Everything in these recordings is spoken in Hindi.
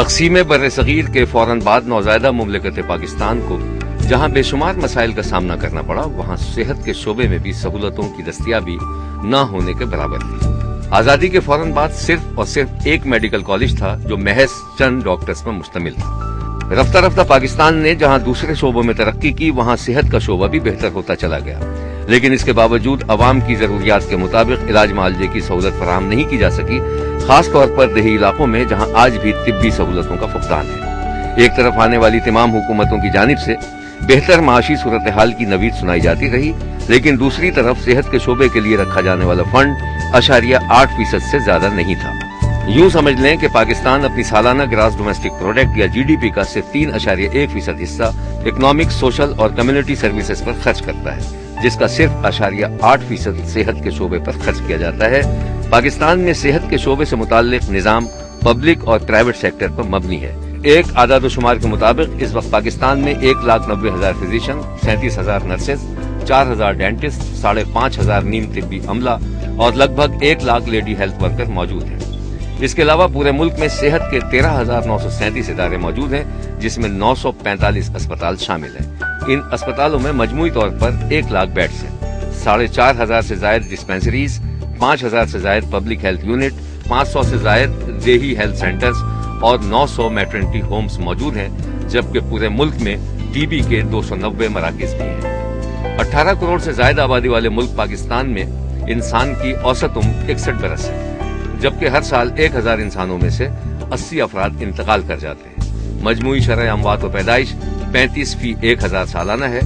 तक़सीम बर्र-ए-सग़ीर के फौरन बाद नौज़ायदा मुमलिकत पाकिस्तान को जहां बेशुमार मसाइल का सामना करना पड़ा, वहां सेहत के शोबे में भी सहूलतों की दस्तयाबी न होने के बराबर थी। आजादी के फौरन बाद सिर्फ और सिर्फ एक मेडिकल कॉलेज था जो महज चंद डॉक्टर्स पर मुश्तमिल था। रफ्ता रफ्ता पाकिस्तान ने जहां दूसरे शोबों में तरक्की की, वहां सेहत का शोबा भी बेहतर होता चला गया, लेकिन इसके बावजूद अवाम की जरूरियात के मुताबिक इलाज मुआलजे की सहूलत फराहम नहीं की जा सकी, खास तौर पर देही इलाकों में जहां आज भी तिब्बी सहूलतों का फुकदान है। एक तरफ आने वाली तमाम हुकूमतों की जानिब से बेहतर माशी सूरत हाल की नवीद सुनाई जाती रही, लेकिन दूसरी तरफ सेहत के शोबे के लिए रखा जाने वाला फंड 8.8% से ज्यादा नहीं था। यूं समझ लें कि पाकिस्तान अपनी सालाना ग्रास डोमेस्टिक प्रोडक्ट या GDP का सिर्फ 3.1% हिस्सा इकोनॉमिक, सोशल और कम्युनिटी सर्विसेज पर खर्च करता है, जिसका सिर्फ 8% सेहत के शोबे पर खर्च किया जाता है। पाकिस्तान में सेहत के शोबे से मुताल्लिक निजाम पब्लिक और प्राइवेट सेक्टर पर मबनी है। एक आदाद शुमार के मुताबिक इस वक्त पाकिस्तान में 1,90,000 फिजिशियन, 37,000 नर्सेज, 4,000 डेंटिस्ट, 5,500 नीम तिब्बी अमला और लगभग 1 लाख लेडी हेल्थ वर्कर मौजूद हैं। इसके अलावा पूरे मुल्क में सेहत के 13,937 इदारे मौजूद हैं, जिसमें 945 अस्पताल शामिल हैं। इन अस्पतालों में मजमूई तौर पर 1 लाख बेड्स हैं, 4,500 से जायद डिस्पेंसरीज, 5,000 से जायद पब्लिक हेल्थ यूनिट, 500 से जायद देही हेल्थ सेंटर्स और 900 मैटरनिटी होम्स मौजूद हैं, जबकि पूरे मुल्क में TB के 290 मराकज भी हैं। 18 करोड़ से ज्यादा आबादी वाले मुल्क पाकिस्तान में इंसान की औसत उम्र 61 बरस है, जबकि हर साल 1,000 इंसानों में से 80 अफराद इंतकाल कर जाते हैं। मजमूई शरह अमवात व पैदाइश 35 फी 1,000 सालाना है।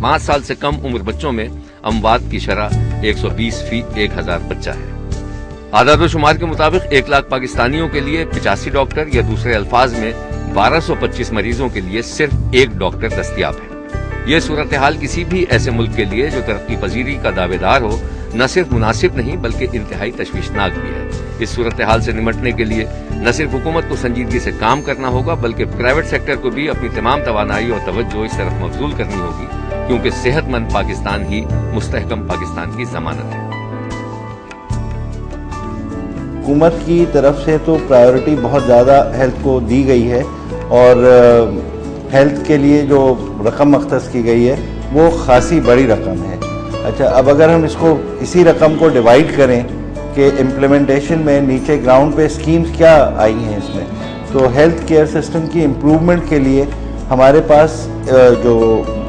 5 साल से कम उम्र बच्चों में अमवात की शरह 120 फी 1,000 बच्चा है। आदाद शुमार के मुताबिक 1 लाख पाकिस्तानियों के लिए 85 डॉक्टर या दूसरे अल्फाज में 1225 मरीजों के लिए सिर्फ 1 डॉक्टर दस्तयाब है। ये सूरत हाल किसी भी ऐसे मुल्क के लिए जो तरक्की पजीरी का दावेदार हो न सिर्फ मुनासिब नहीं बल्कि इंतहाई तशवीशनाक भी है। इस सूरत हाल से निमटने के लिए न सिर्फ हुकूमत को संजीदगी से काम करना होगा बल्कि प्राइवेट सेक्टर को भी अपनी तमाम तवानाई और तवज्जो इस तरफ मबजूल करनी होगी, क्योंकि सेहतमंद पाकिस्तान ही मुस्तहकम पाकिस्तान की जमानत है। हुकूमत की तरफ से तो प्रायोरिटी बहुत ज़्यादा हेल्थ को दी गई है और हेल्थ के लिए जो रकम मख्तस की गई है वो खासी बड़ी रकम है। अच्छा, अब अगर हम इसको इसी रकम को डिवाइड करें कि इम्प्लीमेंटेशन में नीचे ग्राउंड पे स्कीम्स क्या आई हैं इसमें, तो हेल्थ केयर सिस्टम की इम्प्रूवमेंट के लिए हमारे पास जो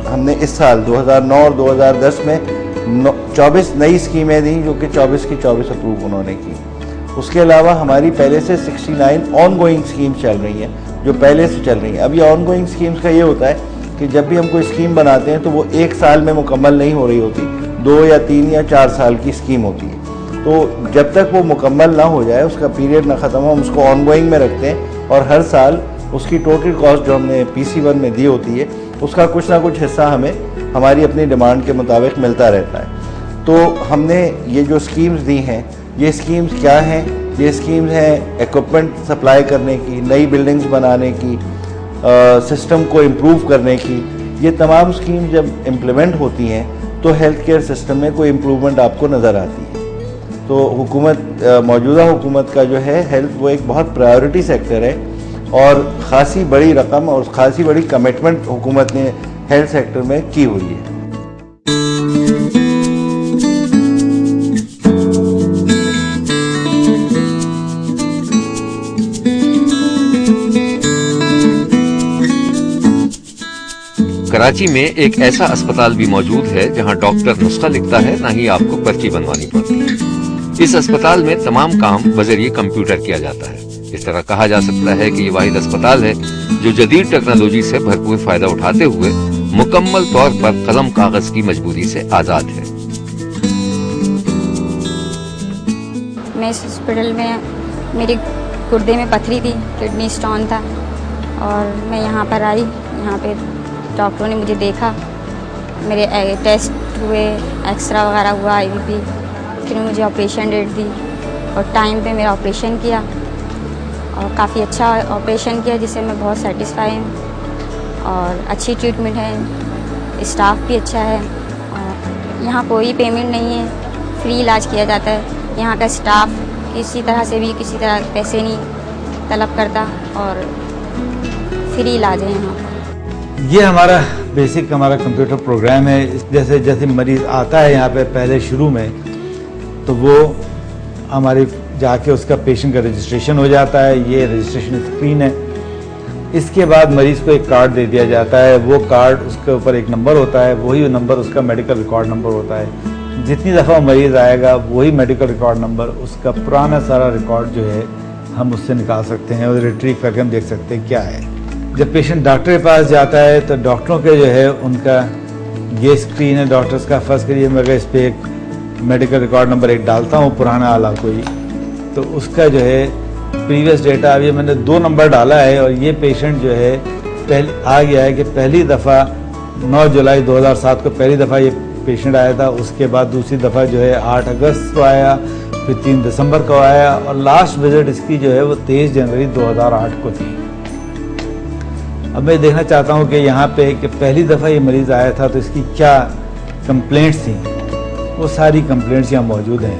हमने इस साल 2009 और 2010 में 24 नई स्कीमें दी, जो कि 24 की 24 अप्रूव उन्होंने की। उसके अलावा हमारी पहले से 69 ऑन गोइंग स्कीम्स चल रही हैं जो पहले से चल रही हैं। अब ये ऑन गोइंग स्कीम्स का ये होता है कि जब भी हम कोई स्कीम बनाते हैं तो वो 1 साल में मुकम्मल नहीं हो रही होती, 2 या 3 या 4 साल की स्कीम होती है। तो जब तक वो मुकम्मल ना हो जाए, उसका पीरियड ना ख़त्म हो, हम उसको ऑन गोइंग में रखते हैं और हर साल उसकी टोटल कॉस्ट जो हमने PC1 में दी होती है उसका कुछ ना कुछ हिस्सा हमें हमारी अपनी डिमांड के मुताबिक मिलता रहता है। तो हमने ये जो स्कीम्स दी हैं, ये स्कीम्स क्या हैं? ये स्कीम्स हैं इक्विपमेंट सप्लाई करने की, नई बिल्डिंग्स बनाने की, सिस्टम को इम्प्रूव करने की। ये तमाम स्कीम्स जब इम्प्लीमेंट होती हैं तो हेल्थ केयर सिस्टम में कोई इम्प्रूवमेंट आपको नज़र आती है। तो हुकूमत, मौजूदा हुकूमत का जो है हेल्थ, वो एक बहुत प्रायोरिटी सेक्टर है और ख़ासी बड़ी रकम और ख़ासी बड़ी कमिटमेंट हुकूमत ने हेल्थ सेक्टर में की हुई है। कराची में एक ऐसा अस्पताल भी मौजूद है जहां डॉक्टर नुस्खा लिखता है, ना ही आपको पर्ची बनवानी पड़ती है। इस अस्पताल में तमाम काम बजरिए कंप्यूटर किया जाता है। इस तरह कहा जा सकता है कि ये वाहिद अस्पताल है जो जदीद टेक्नोलॉजी से भरपूर फायदा उठाते हुए मुकम्मल तौर पर कलम कागज की मजबूरी से आजाद है। मैं इस हॉस्पिटल में, मेरी गुर्दे में पथरी थी, किडनी स्टोन था और मैं यहाँ पर आई। यहाँ पे डॉक्टरों ने मुझे देखा, मेरे टेस्ट हुए, एक्सरा वगैरह हुआ, IVP, फिर मुझे ऑपरेशन डेट दी और टाइम पे मेरा ऑपरेशन किया और काफ़ी अच्छा ऑपरेशन किया, जिससे मैं बहुत सेटिस्फाई हूँ और अच्छी ट्रीटमेंट है, स्टाफ भी अच्छा है और यहाँ कोई पेमेंट नहीं है, फ्री इलाज किया जाता है। यहाँ का स्टाफ किसी तरह से भी किसी तरह पैसे नहीं तलब करता और फ्री इलाज है यहाँ पर। ये हमारा बेसिक हमारा कंप्यूटर प्रोग्राम है। जैसे जैसे मरीज़ आता है यहाँ पे पहले शुरू में, तो वो हमारी जाके उसका पेशेंट का रजिस्ट्रेशन हो जाता है। ये रजिस्ट्रेशन स्क्रीन है। इसके बाद मरीज़ को एक कार्ड दे दिया जाता है। वो कार्ड, उसके ऊपर एक नंबर होता है, वही नंबर उसका मेडिकल रिकॉर्ड नंबर होता है। जितनी दफ़ा मरीज़ आएगा वही मेडिकल रिकॉर्ड नंबर, उसका पुराना सारा रिकॉर्ड जो है हम उससे निकाल सकते हैं और रिट्रीव करके हम देख सकते हैं क्या है। जब पेशेंट डॉक्टर के पास जाता है तो डॉक्टरों के जो है उनका ये स्क्रीन है डॉक्टर्स का। फर्स्ट करिए मैं अगर इस पर एक मेडिकल रिकॉर्ड नंबर एक डालता हूँ पुराना वाला कोई, तो उसका जो है प्रीवियस डेटा, अभी मैंने 2 नंबर डाला है और ये पेशेंट जो है पहले आ गया है कि पहली दफ़ा 9 जुलाई 2007 को पहली दफ़ा ये पेशेंट आया था। उसके बाद दूसरी दफ़ा जो है 8 अगस्त को आया, फिर 3 दिसंबर को आया और लास्ट विजिट इसकी जो है वो 23 जनवरी 2008 को थी। अब मैं देखना चाहता हूँ कि यहाँ पे कि पहली दफ़ा ये मरीज़ आया था तो इसकी क्या कंप्लेंट्स थी। वो सारी कंप्लेंट्स यहाँ मौजूद हैं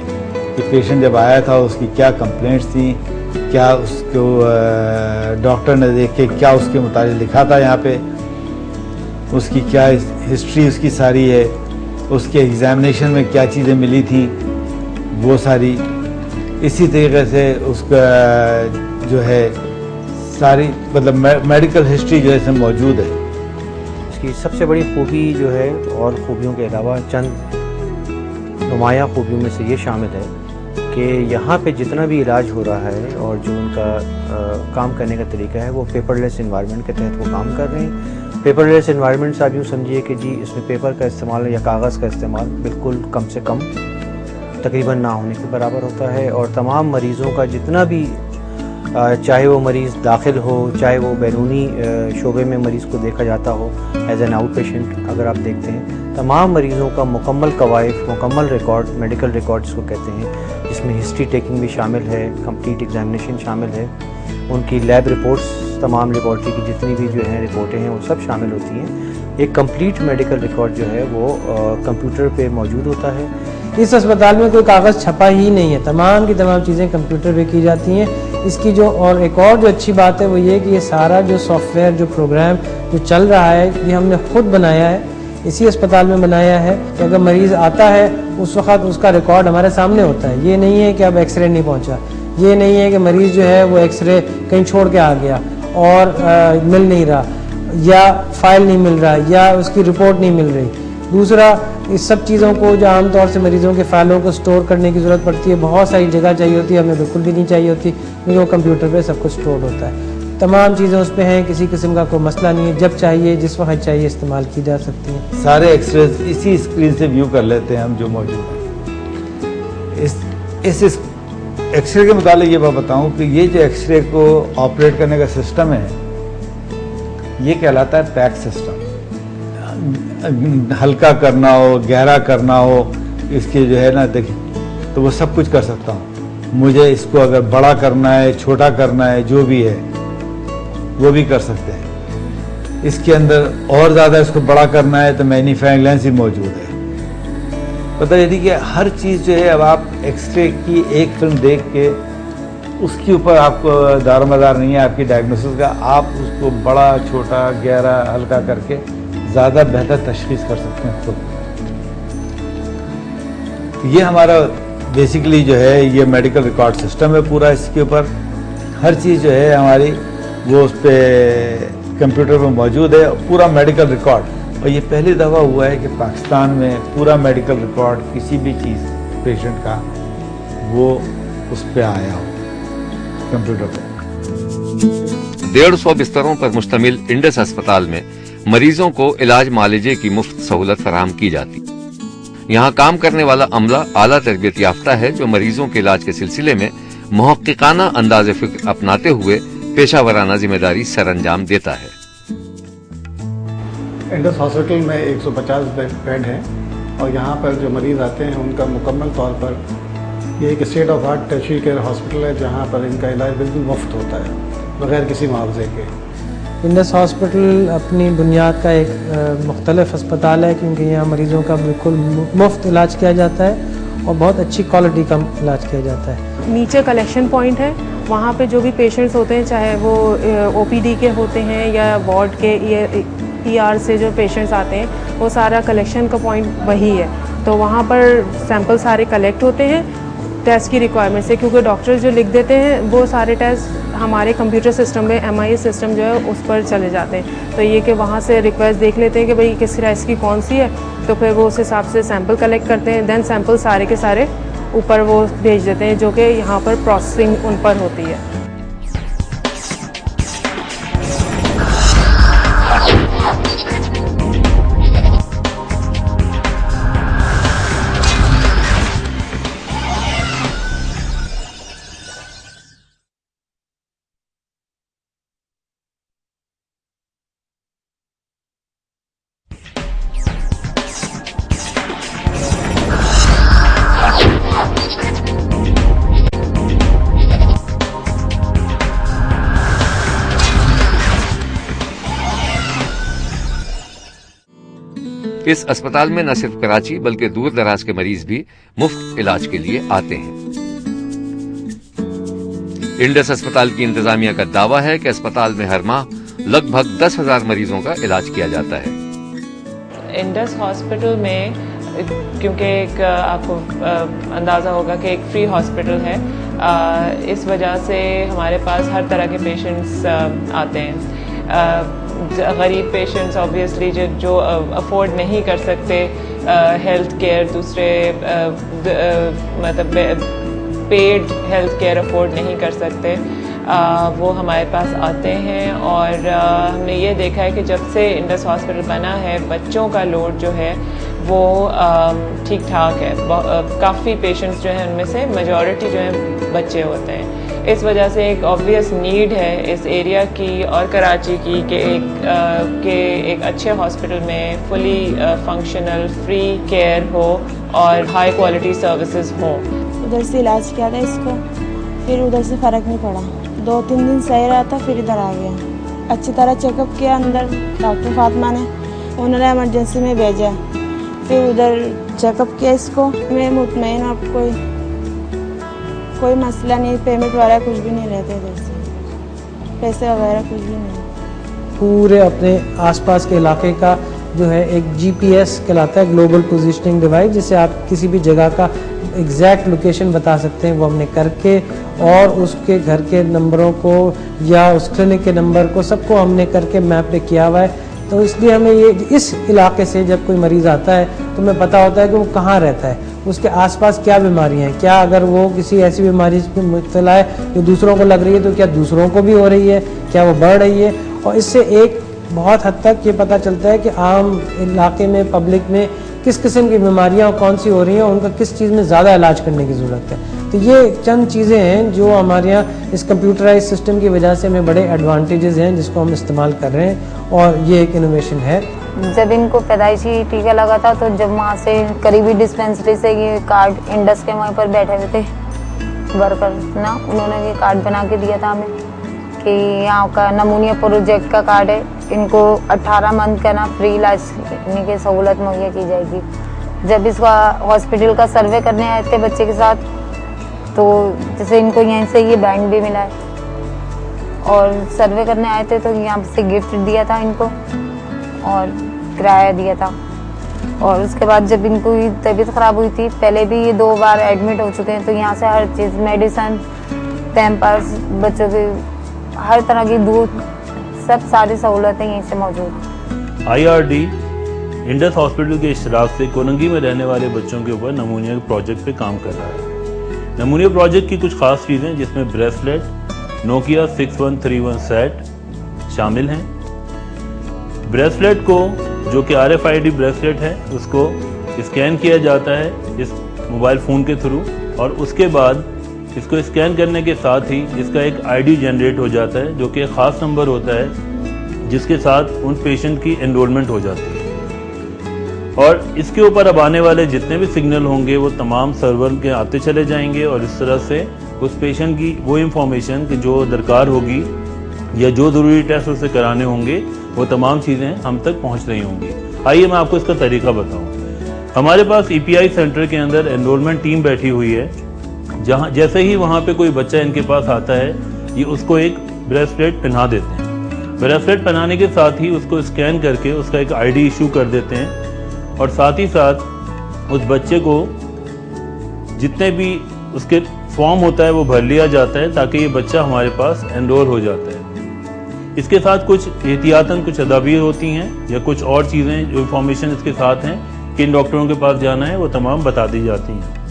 कि पेशेंट जब आया था उसकी क्या कंप्लेंट्स थी, क्या उसको डॉक्टर ने देख के क्या उसके मुताबिक लिखा था यहाँ पे, उसकी क्या हिस्ट्री उसकी सारी है, उसके एग्ज़ामिनेशन में क्या चीज़ें मिली थी वो सारी। इसी तरीके से उसका जो है सारी मतलब मेडिकल हिस्ट्री जो है इसमें मौजूद है। इसकी सबसे बड़ी खूबी जो है, और खूबियों के अलावा चंद नुमाया खूबियों में से ये शामिल है कि यहाँ पे जितना भी इलाज हो रहा है और जो उनका काम करने का तरीका है वो पेपरलेस इन्वायरमेंट के तहत वो काम कर रहे हैं। पेपरलेस इन्वायरमेंट से आप यूँ समझिए कि जी इसमें पेपर का इस्तेमाल या कागज़ का इस्तेमाल बिल्कुल कम से कम, तकरीबन ना होने के बराबर होता है। और तमाम मरीज़ों का जितना भी, चाहे वो मरीज़ दाखिल हो, चाहे वो बैरूनी शोबे में मरीज़ को देखा जाता हो एज एन आउट पेशेंट, अगर आप देखते हैं तमाम मरीज़ों का मुकम्मल कवायद, मुकम्मल रिकॉर्ड, मेडिकल रिकॉर्ड्स को कहते हैं, जिसमें हिस्ट्री टेकिंग भी शामिल है, कंप्लीट एग्जामिनेशन शामिल है, उनकी लैब रिपोर्ट्स, तमाम लेबॉर्ट्री की जितनी भी जो हैं रिपोर्टें हैं वो सब शामिल होती हैं। एक कंप्लीट मेडिकल रिकॉर्ड जो है वो कंप्यूटर पे मौजूद होता है। इस अस्पताल में कोई कागज़ छपा ही नहीं है, तमाम की तमाम चीज़ें कंप्यूटर पे की जाती हैं। इसकी जो और एक और जो अच्छी बात है वो ये कि ये सारा जो सॉफ्टवेयर, जो प्रोग्राम जो चल रहा है, ये हमने खुद बनाया है, इसी अस्पताल में बनाया है कि अगर मरीज़ आता है उस वक्त उसका रिकॉर्ड हमारे सामने होता है। ये नहीं है कि अब एक्सरे नहीं पहुंचा, ये नहीं है कि मरीज़ जो है वो एक्सरे कहीं छोड़ के आ गया और मिल नहीं रहा, या फाइल नहीं मिल रहा, या उसकी रिपोर्ट नहीं मिल रही। दूसरा, इस सब चीज़ों को जो आमतौर से मरीज़ों के फाइलों को स्टोर करने की ज़रूरत पड़ती है, बहुत सारी जगह चाहिए होती है, हमें बिल्कुल भी नहीं चाहिए होती, क्योंकि वो कंप्यूटर पे सब कुछ स्टोर होता है। तमाम चीज़ें उस पर हैं, किसी किस्म का कोई मसला नहीं है, जब चाहिए जिस वक्त चाहिए इस्तेमाल की जा सकती हैं। सारे एक्सरेज इसी स्क्रीन से व्यू कर लेते हैं हम जो मौजूद है। इस एक्सरे के मुताबिक ये मैं बताऊं कि ये जो एक्सरे को ऑपरेट करने का सिस्टम है ये कहलाता है पैक सिस्टम। हल्का करना हो, गहरा करना हो, इसके जो है ना देखिए, तो वो सब कुछ कर सकता हूँ। मुझे इसको अगर बड़ा करना है, छोटा करना है, जो भी है वो भी कर सकते हैं। इसके अंदर और ज़्यादा इसको बड़ा करना है तो मैग्नीफाइंग लेंस ही मौजूद है। पता यदि कि हर चीज़ जो है, अब आप एक्सरे की एक फिल्म देख के उसके ऊपर आपको दारोमदार नहीं है आपकी डायग्नोसिस का, आप उसको बड़ा, छोटा, गहरा, हल्का करके ज़्यादा बेहतर तशख़ीस कर सकते हैं खुद। ये हमारा बेसिकली जो है ये मेडिकल रिकॉर्ड सिस्टम है पूरा। इसके ऊपर हर चीज़ जो है हमारी वो उस पर कंप्यूटर में मौजूद है, पूरा मेडिकल रिकॉर्ड। और ये पहली दफ़ा हुआ है कि पाकिस्तान में पूरा मेडिकल रिकॉर्ड किसी भी चीज़ पेशेंट का वो उस पर आया हो कंप्यूटर पर। 150 बिस्तरों पर मुश्तमिल इंडस अस्पताल में मरीजों को इलाज मालिजे की मुफ्त सहूलत फराहम की जाती। यहाँ काम करने वाला अमला आला तरबियत याफ्ता है जो मरीजों के इलाज के सिलसिले में मुहक्किकाना अंदाज़े फिक्र अपनाते हुए पेशावराना जिम्मेदारी सरअंजाम देता है। इंडस हॉस्पिटल में 150 बेड हैं और यहाँ पर जो मरीज़ आते हैं उनका मुकम्मल तौर पर ये एक state of art tertiary care hospital है जहाँ पर इनका इलाज बिल्कुल मुफ्त होता है बगैर किसी मुआवजे के। इंडस हॉस्पिटल अपनी बुनियाद का एक मुख्तलिफ अस्पताल है क्योंकि यहाँ मरीज़ों का बिल्कुल मुफ्त इलाज किया जाता है और बहुत अच्छी क्वालिटी का इलाज किया जाता है। नीचे कलेक्शन पॉइंट है वहाँ पे जो भी पेशेंट्स होते हैं, चाहे वो ओपीडी के होते हैं या वार्ड के ER से जो पेशेंट्स आते हैं, वो सारा कलेक्शन का पॉइंट वही है। तो वहाँ पर सैंपल सारे कलेक्ट होते हैं टेस्ट की रिक्वायरमेंट से, क्योंकि डॉक्टर्स जो लिख देते हैं वो सारे टेस्ट हमारे कंप्यूटर सिस्टम में MIS सिस्टम जो है उस पर चले जाते हैं। तो ये कि वहाँ से रिक्वेस्ट देख लेते हैं कि भाई किस राइस की कौन सी है, तो फिर वो उस हिसाब से सैंपल कलेक्ट करते हैं। देन सैंपल सारे के सारे ऊपर वो भेज देते हैं, जो कि यहाँ पर प्रोसेसिंग उन पर होती है। इस अस्पताल में न सिर्फ कराची बल्कि दूर दराज के मरीज भी मुफ्त इलाज के लिए आते हैं। इंडस अस्पताल की इंतजामिया का दावा है कि अस्पताल में हर माह लगभग 10,000 मरीजों का इलाज किया जाता है। इंडस हॉस्पिटल में क्योंकि एक आपको अंदाज़ा होगा कि एक फ्री हॉस्पिटल है, इस वजह से हमारे पास हर तरह के पेशेंट्स आते हैं। गरीब पेशेंट्स ऑब्वियसली जो अफोर्ड नहीं कर सकते हेल्थ केयर, दूसरे मतलब पेड हेल्थ केयर अफोर्ड नहीं कर सकते, वो हमारे पास आते हैं। और हमने ये देखा है कि जब से इंडस हॉस्पिटल बना है, बच्चों का लोड जो है वो ठीक ठाक है। काफ़ी पेशेंट्स जो हैं उनमें से मेजॉरिटी जो हैं बच्चे होते हैं। इस वजह से एक ऑब्वियस नीड है इस एरिया की और कराची की कि एक अच्छे हॉस्पिटल में फुली फंक्शनल फ्री केयर हो और हाई क्वालिटी सर्विसेज हो। उधर से इलाज किया था इसको, फिर उधर से फ़र्क नहीं पड़ा, 2-3 दिन सही रहा था, फिर इधर आ गया। अच्छी तरह चेकअप किया अंदर डॉक्टर फातिमा ने, उन्होंने इमरजेंसी में भेजा, फिर उधर चेकअप किया इसको। मैं मुतमईन, अब कोई मसला नहीं, पेमेंट वगैरह कुछ भी नहीं रहते इधर से, पैसे वगैरह कुछ भी नहीं। पूरे अपने आसपास के इलाके का जो है एक GPS कहलाता है, ग्लोबल पोजीशनिंग डिवाइस, जिससे आप किसी भी जगह का एग्जैक्ट लोकेशन बता सकते हैं। वो हमने करके और उसके घर के नंबरों को या उस क्लिनिक के नंबर को सबको हमने करके मैप पे किया हुआ है। तो इसलिए हमें ये इस इलाके से जब कोई मरीज़ आता है तो हमें पता होता है कि वो कहाँ रहता है, उसके आसपास क्या बीमारियाँ हैं, क्या अगर वो किसी ऐसी बीमारी में मुब्तला है जो दूसरों को लग रही है तो क्या दूसरों को भी हो रही है, क्या वो बढ़ रही है। और इससे एक बहुत हद तक ये पता चलता है कि आम इलाके में, पब्लिक में किस किस्म की बीमारियाँ कौन सी हो रही हैं और उनका किस चीज़ में ज़्यादा इलाज करने की ज़रूरत है। तो ये चंद चीज़ें हैं जो हमारे यहाँ इस कंप्यूटराइज सिस्टम की वजह से हमें बड़े एडवांटेजेस हैं जिसको हम इस्तेमाल कर रहे हैं, और ये एक इनोवेशन है। जब इनको पैदाइशी टीका लगा था तो जब वहाँ से करीबी डिस्पेंसरी से ये कार्ड इंडस के वहीं पर बैठे हुए थे वर्कर ना, उन्होंने ये कार्ड बना के दिया था हमें कि यहाँ का नमूनिया प्रोजेक्ट का कार्ड है, इनको 18 मंथ का ना फ्री इलाज की सहूलत मुहैया की जाएगी। जब इसका हॉस्पिटल का सर्वे करने आए थे बच्चे के साथ, तो जैसे इनको यहीं से ये बैंड भी मिला है, और सर्वे करने आए थे तो यहाँ से गिफ्ट दिया था इनको और किराया दिया था। और उसके बाद जब इनको तबीयत ख़राब हुई थी, पहले भी ये 2 बार एडमिट हो चुके हैं, तो यहाँ से हर चीज़, मेडिसन, पैम्पर्स, बच्चों के हर तरह की दूध, सब सारी सहूलतें यहीं से मौजूद। IRD इंडस हॉस्पिटल के इश्तराक से कोरंगी में रहने वाले बच्चों के ऊपर नमूनिया प्रोजेक्ट पे काम कर रहा है। नमूनिया प्रोजेक्ट की कुछ खास चीज़ें जिसमें ब्रेसलेट, नोकिया 6131 सेट शामिल हैं। ब्रेसलेट को, जो कि RFID ब्रेसलेट है, उसको स्कैन किया जाता है इस मोबाइल फ़ोन के थ्रू, और उसके बाद इसको स्कैन करने के साथ ही इसका एक ID जनरेट हो जाता है, जो कि एक ख़ास नंबर होता है जिसके साथ उन पेशेंट की एनरोलमेंट हो जाती है। और इसके ऊपर अब आने वाले जितने भी सिग्नल होंगे वो तमाम सर्वर के आते चले जाएंगे, और इस तरह से उस पेशेंट की वो इंफॉर्मेशन कि जो दरकार होगी या जो ज़रूरी टेस्ट उसे कराने होंगे, वो तमाम चीज़ें हम तक पहुंच रही होंगी। आइए मैं आपको इसका तरीका बताऊं। हमारे पास EPI सेंटर के अंदर एनरोलमेंट टीम बैठी हुई है, जहाँ जैसे ही वहाँ पे कोई बच्चा इनके पास आता है, ये उसको एक ब्रेसलेट पहना देते हैं। ब्रेसलेट पहनाने के साथ ही उसको स्कैन करके उसका एक आईडी इशू कर देते हैं और साथ ही साथ उस बच्चे को जितने भी उसके फॉर्म होता है वो भर लिया जाता है ताकि ये बच्चा हमारे पास एनरोल हो जाता है। इसके साथ कुछ एहतियातन कुछ तदाबीर होती हैं या कुछ और चीज़ें जो इंफॉर्मेशन इसके साथ हैं कि इन डॉक्टरों के पास जाना है, वो तमाम बता दी जाती हैं।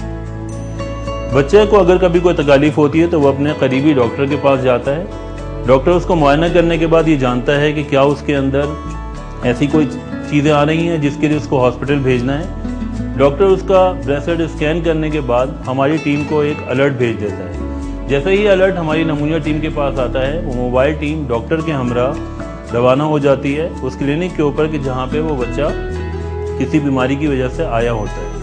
बच्चे को अगर कभी कोई तकलीफ होती है तो वो अपने करीबी डॉक्टर के पास जाता है। डॉक्टर उसको मुआयना करने के बाद ये जानता है कि क्या उसके अंदर ऐसी कोई चीज़ें आ रही हैं जिसके लिए उसको हॉस्पिटल भेजना है। डॉक्टर उसका ब्रेसलेट स्कैन करने के बाद हमारी टीम को एक अलर्ट भेज देता है। जैसे ही अलर्ट हमारी नमूनिया टीम के पास आता है, वो मोबाइल टीम डॉक्टर के हमरा रवाना हो जाती है उस क्लिनिक के ऊपर कि जहाँ पे वो बच्चा किसी बीमारी की वजह से आया होता है।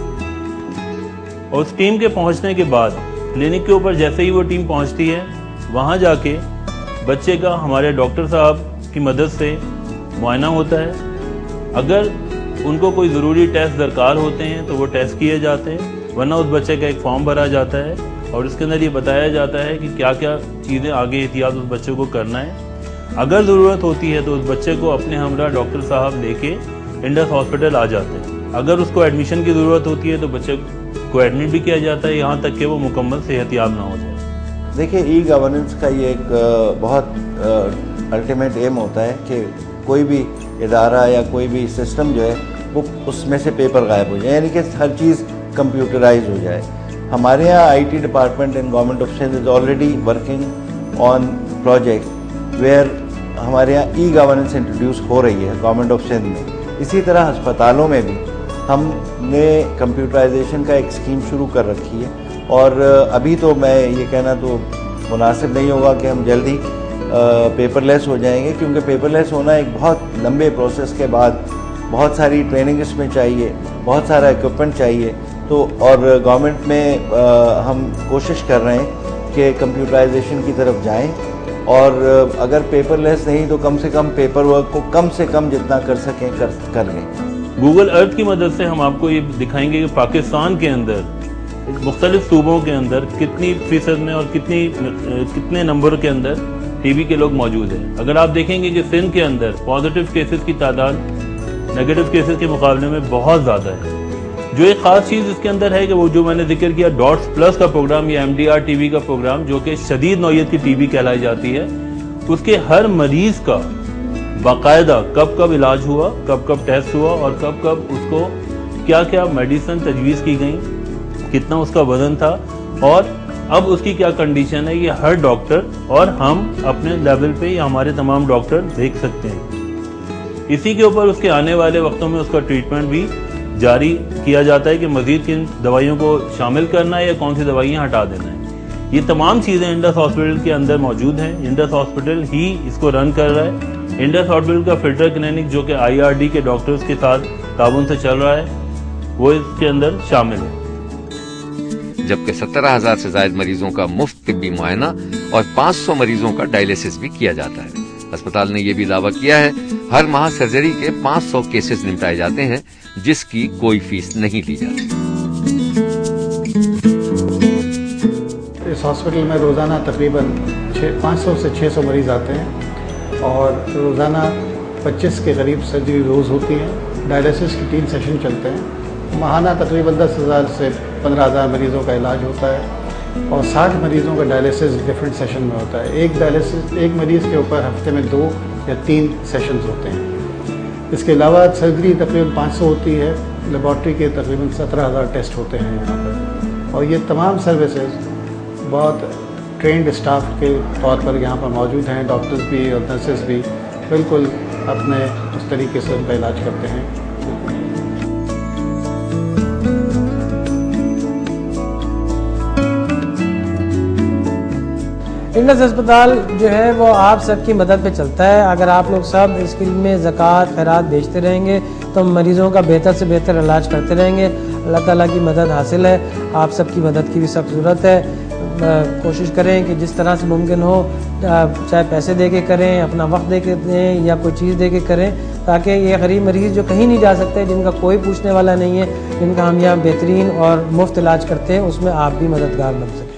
और उस टीम के पहुँचने के बाद क्लिनिक के ऊपर जैसे ही वो टीम पहुँचती है, वहाँ जाके बच्चे का हमारे डॉक्टर साहब की मदद से मुआयना होता है। अगर उनको कोई ज़रूरी टेस्ट दरकार होते हैं तो वो टेस्ट किए जाते हैं, वरना उस बच्चे का एक फॉर्म भरा जाता है और उसके अंदर ये बताया जाता है कि क्या क्या चीज़ें आगे एहतियात उस बच्चे को करना है। अगर ज़रूरत होती है तो उस बच्चे को अपने हमरा डॉक्टर साहब लेके इंडस हॉस्पिटल आ जाते हैं। अगर उसको एडमिशन की ज़रूरत होती है तो बच्चे को एडमिट भी किया जाता है, यहाँ तक कि वो मुकम्मल सेहतियाब ना हो जाए। देखिए, ई गवर्नेंस का ये एक बहुत अल्टीमेट एम होता है कि कोई भी इदारा या कोई भी सिस्टम जो है वो उसमें से पेपर गायब हो जाए, यानी कि हर चीज़ कंप्यूटराइज हो जाए। हमारे यहाँ IT department in government of Sindh is already working on project where हमारे यहाँ ई गवर्नेंस इंट्रोड्यूस हो रही है गवर्नमेंट ऑफ सिंध में। इसी तरह अस्पतालों में भी हमने कंप्यूटराइजेशन का एक स्कीम शुरू कर रखी है और अभी तो मैं ये कहना तो मुनासिब नहीं होगा कि हम जल्दी पेपरलेस हो जाएंगे, क्योंकि पेपरलेस होना एक बहुत लंबे प्रोसेस के बाद बहुत सारी ट्रेनिंग इसमें चाहिए, बहुत सारा इक्विपमेंट चाहिए। तो और गवर्नमेंट में हम कोशिश कर रहे हैं कि कंप्यूटराइजेशन की तरफ जाएं और अगर पेपरलेस नहीं तो कम से कम पेपर वर्क को कम से कम जितना कर सकें कर लें। गूगल अर्थ की मदद से हम आपको ये दिखाएंगे कि पाकिस्तान के अंदर मुख्तलिफ सूबों के अंदर कितनी फीसद में और कितने नंबर के अंदर टीबी के लोग मौजूद हैं। अगर आप देखेंगे कि सिंध के अंदर पॉजिटिव केसेस की तादाद नेगेटिव केसेस के मुकाबले में बहुत ज़्यादा है। जो एक ख़ास चीज़ इसके अंदर है कि वो जो मैंने जिक्र किया डॉट्स प्लस का प्रोग्राम या MDR टीबी का प्रोग्राम, जो कि शदीद नौयत की टीबी कहलाई जाती है, उसके हर मरीज़ का बाकायदा कब कब इलाज हुआ, कब कब टेस्ट हुआ और कब कब उसको क्या क्या मेडिसिन तजवीज़ की गई, कितना उसका वजन था और अब उसकी क्या कंडीशन है, ये हर डॉक्टर और हम अपने लेवल पे या हमारे तमाम डॉक्टर देख सकते हैं। इसी के ऊपर उसके आने वाले वक्तों में उसका ट्रीटमेंट भी जारी किया जाता है कि मजीद किन दवाइयों को शामिल करना है या कौन सी दवाइयाँ हटा देना है। ये तमाम चीज़ें इंडस हॉस्पिटल के अंदर मौजूद हैं। इंडस हॉस्पिटल ही इसको रन कर रहा है। इंडस हॉस्पिटल का फिल्टर क्लिनिक जो कि IRD के डॉक्टर्स के साथ ताबून से चल रहा है, वो इसके अंदर शामिल है। जबकि 17,000 से ज्यादा मरीजों का मुफ्त तिब्बी मुआयना और 500 मरीजों का डायलिसिस भी किया जाता है। अस्पताल ने यह भी दावा किया है हर माह सर्जरी के 500 केसेस निपटाए जाते हैं जिसकी कोई फीस नहीं ली जाती। इस हॉस्पिटल में रोज़ाना तकरीबन 500 से 600 मरीज़ आते हैं और रोज़ाना 25 के करीब सर्जरी रोज़ होती हैं। डायलिसिस की 3 सेशन चलते हैं। माहाना तकरीबन 10,000 से 15,000 मरीज़ों का इलाज होता है और 60 मरीज़ों का डायलिसिस डिफरेंट सेशन में होता है। एक मरीज़ के ऊपर हफ्ते में 2 या 3 सेशंस होते हैं। इसके अलावा सर्जरी तकरीबन 500 होती है। लेबॉर्ट्री के तकरीबन 17,000 टेस्ट होते हैं यहाँ पर और ये तमाम सर्विसेज बहुत ट्रेंड स्टाफ के तौर पर यहाँ पर मौजूद हैं। डॉक्टर्स भी और नर्सेज भी बिल्कुल अपने उस तरीके से उनका इलाज करते हैं। इंडस अस्पताल जो है वो आप सबकी मदद पे चलता है। अगर आप लोग सब इसके में ज़कात खैरात बेचते रहेंगे तो मरीज़ों का बेहतर से बेहतर इलाज करते रहेंगे। अल्लाह ताला की मदद हासिल है। आप सबकी मदद की भी सख्त ज़रूरत है। कोशिश करें कि जिस तरह से मुमकिन हो, चाहे पैसे दे के करें, अपना वक्त दे के दें या कोई चीज़ दे के करें, ताकि ये गरीब मरीज़ जो कहीं नहीं जा सकते, जिनका कोई पूछने वाला नहीं है, जिनका हम यहाँ बेहतरीन और मुफ्त इलाज करते हैं, उसमें आप भी मददगार बन सकें।